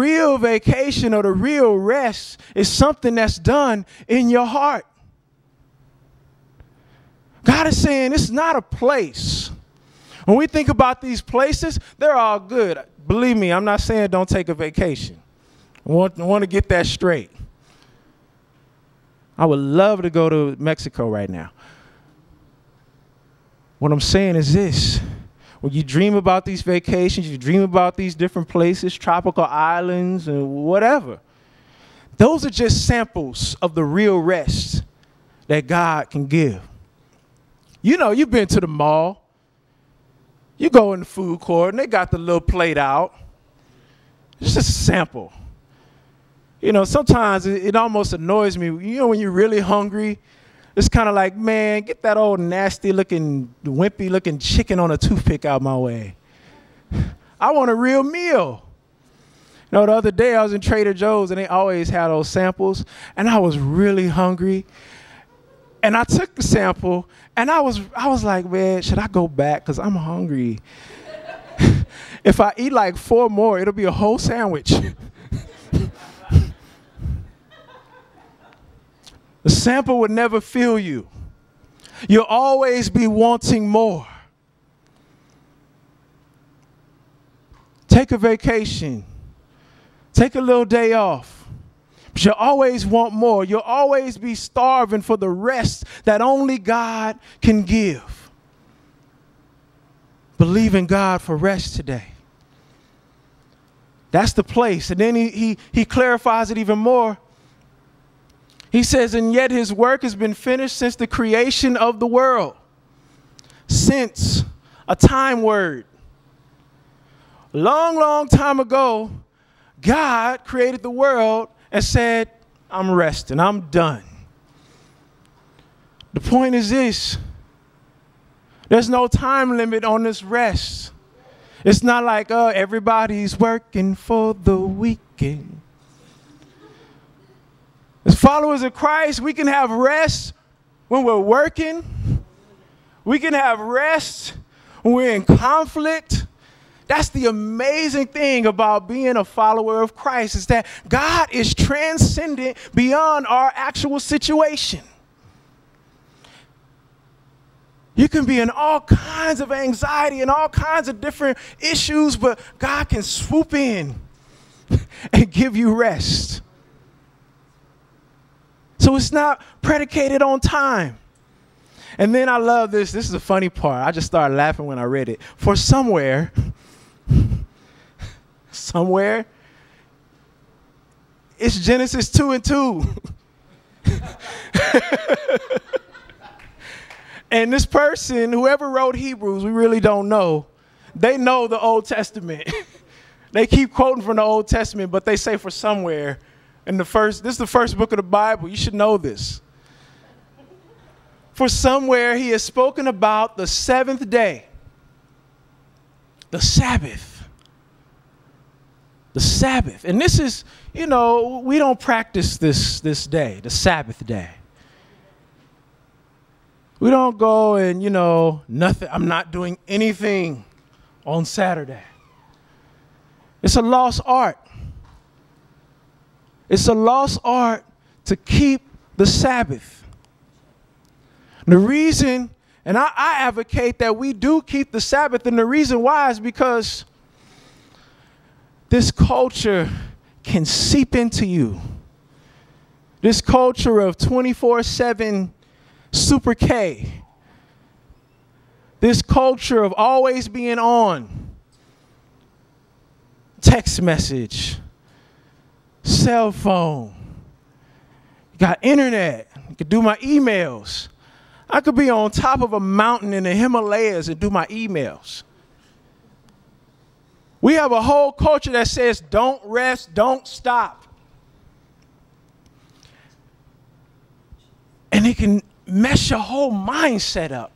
real vacation or the real rest is something that's done in your heart. God is saying it's not a place. When we think about these places, they're all good. Believe me, I'm not saying don't take a vacation. I want to get that straight. I would love to go to Mexico right now. What I'm saying is this. When you dream about these vacations, you dream about these different places, tropical islands and whatever. Those are just samples of the real rest that God can give. You know, you've been to the mall. You go in the food court and they got the little plate out. It's just a sample. You know, sometimes it almost annoys me. You know, when you're really hungry, it's kind of like, man, get that old nasty-looking, wimpy-looking chicken on a toothpick out my way. I want a real meal. You know, the other day I was in Trader Joe's, and they always had those samples, and I was really hungry. And I took the sample, and I was like, man, should I go back? Because I'm hungry. If I eat like 4 more, it'll be a whole sandwich. The sample would never fill you. You'll always be wanting more. Take a vacation. Take a little day off. But you'll always want more. You'll always be starving for the rest that only God can give. Believe in God for rest today. That's the place. And then he clarifies it even more. He says, and yet his work has been finished since the creation of the world. Since, a time word. Long, long time ago, God created the world and said, I'm resting, I'm done. The point is this. There's no time limit on this rest. It's not like, everybody's working for the weekend. As followers of Christ, we can have rest when we're working. We can have rest when we're in conflict. That's the amazing thing about being a follower of Christ, is that God is transcendent beyond our actual situation. You can be in all kinds of anxiety and all kinds of different issues, but God can swoop in and give you rest. So it's not predicated on time. And then I love this. This is the funny part. I just started laughing when I read it. For somewhere, it's Genesis 2:2. And this person, whoever wrote Hebrews, we really don't know. They know the Old Testament. They keep quoting from the Old Testament, but they say for somewhere. This is the first book of the Bible. You should know this. For somewhere he has spoken about the seventh day, the Sabbath. The Sabbath. And this is, you know, we don't practice this day, the Sabbath day. We don't go and, you know, nothing. I'm not doing anything on Saturday. It's a lost art. It's a lost art to keep the Sabbath. The reason, and I advocate that we do keep the Sabbath, and the reason why is because this culture can seep into you. This culture of 24/7 Super K. This culture of always being on. Text message. Cell phone. You got internet. You can do my emails. I could be on top of a mountain in the Himalayas and do my emails. We have a whole culture that says don't rest, don't stop. And it can mess your whole mindset up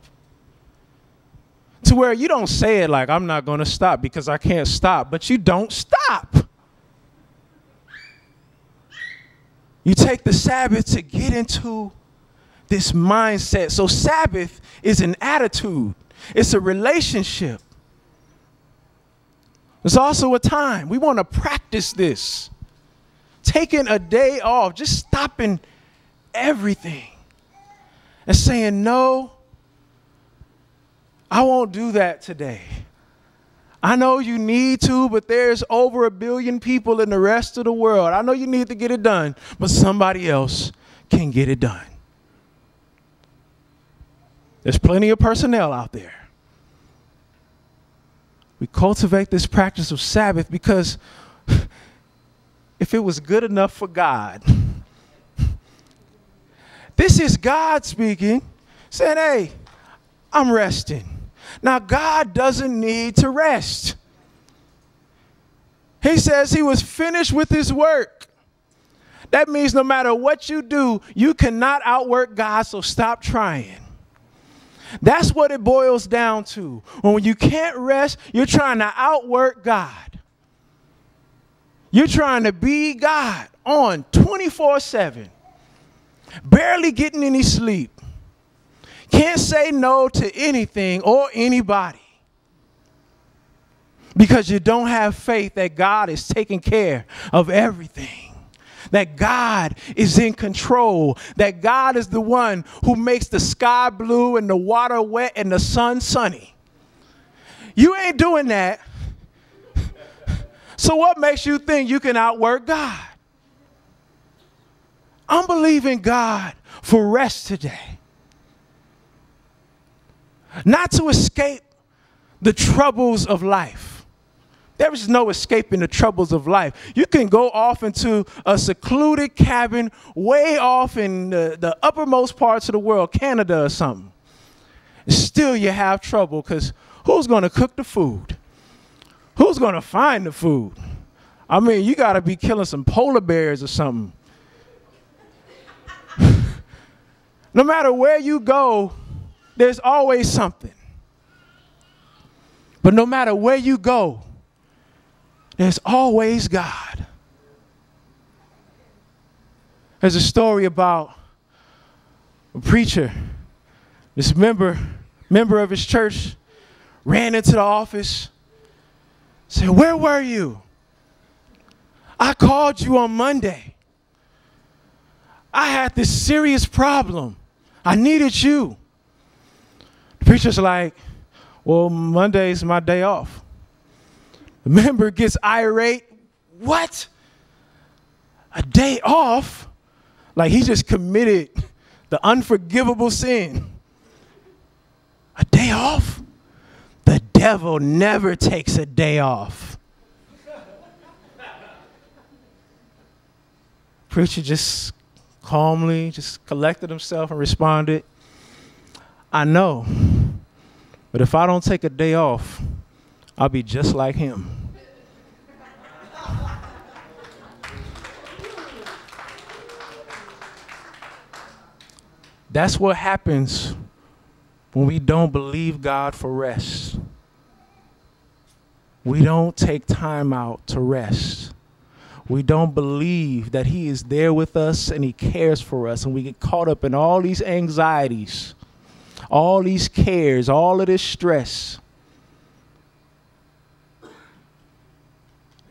to where you don't say it like, I'm not going to stop because I can't stop, but you don't stop. You take the Sabbath to get into this mindset. So Sabbath is an attitude. It's a relationship. It's also a time. We want to practice this. Taking a day off, just stopping everything and saying, no, I won't do that today. I know you need to, but there's over 1 billion people in the rest of the world. I know you need to get it done, but somebody else can get it done. There's plenty of personnel out there. We cultivate this practice of Sabbath because if it was good enough for God, this is God speaking, saying, hey, I'm resting. Now, God doesn't need to rest. He says he was finished with his work. That means no matter what you do, you cannot outwork God, so stop trying. That's what it boils down to. When you can't rest, you're trying to outwork God. You're trying to be God on 24/7, barely getting any sleep. Can't say no to anything or anybody because you don't have faith that God is taking care of everything, that God is in control, that God is the one who makes the sky blue and the water wet and the sun sunny. You ain't doing that. So what makes you think you can outwork God? I'm believing God for rest today. Not to escape the troubles of life. There is no escaping the troubles of life. You can go off into a secluded cabin way off in the uppermost parts of the world, Canada or something. Still you have trouble because who's going to cook the food? Who's going to find the food? I mean, you got to be killing some polar bears or something. No matter where you go, there's always something. But no matter where you go, there's always God. There's a story about a preacher. This member of his church ran into the office, said, "Where were you? I called you on Monday. I had this serious problem. I needed you." The preacher's like, "Well, Monday's my day off." The member gets irate. What? A day off? Like he just committed the unforgivable sin. A day off? The devil never takes a day off. Preacher just calmly just collected himself and responded, "I know, but if I don't take a day off, I'll be just like him." That's what happens when we don't believe God for rest. We don't take time out to rest. We don't believe that he is there with us and he cares for us, and we get caught up in all these anxieties, all these cares, all of this stress.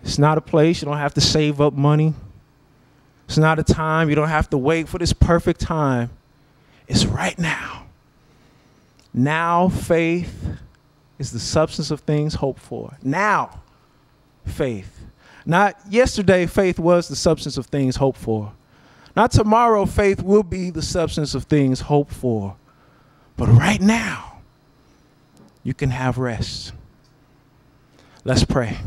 It's not a place you don't have to save up money. It's not a time you don't have to wait for this perfect time. It's right now. Now faith is the substance of things hoped for. Now faith. Not yesterday faith was the substance of things hoped for. Not tomorrow faith will be the substance of things hoped for. But right now you can have rest. Let's pray.